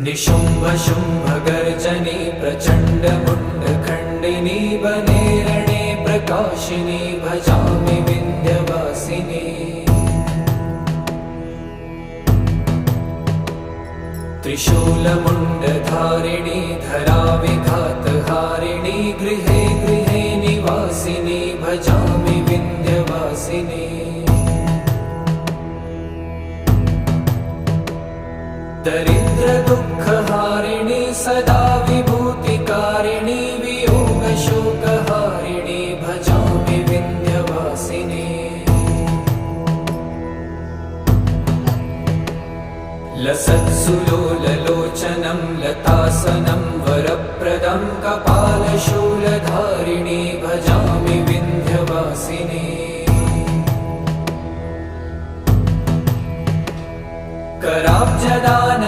निशुम्भ शुम्भ गर्जनी प्रचण्ड मुण्डखण्डिनी वने रणे प्रकाशिनी भजामि विन्ध्यवासिनी। त्रिशूलमुण्डधारिणी धराविघातहारिणी गृहे गृहे निवासिनी भजामि विन्ध्यवासिनी। दरिद्र दुःखहारिणी सदा विभूतिकारिणी वियोगशोकहारिणी भजामि विन्ध्यवासिनी। लसत्सुलोललोचनं लतासनं वरप्रदं कपालशूलधारिणी भजामि विन्ध्यवासिनी। कराब्जदान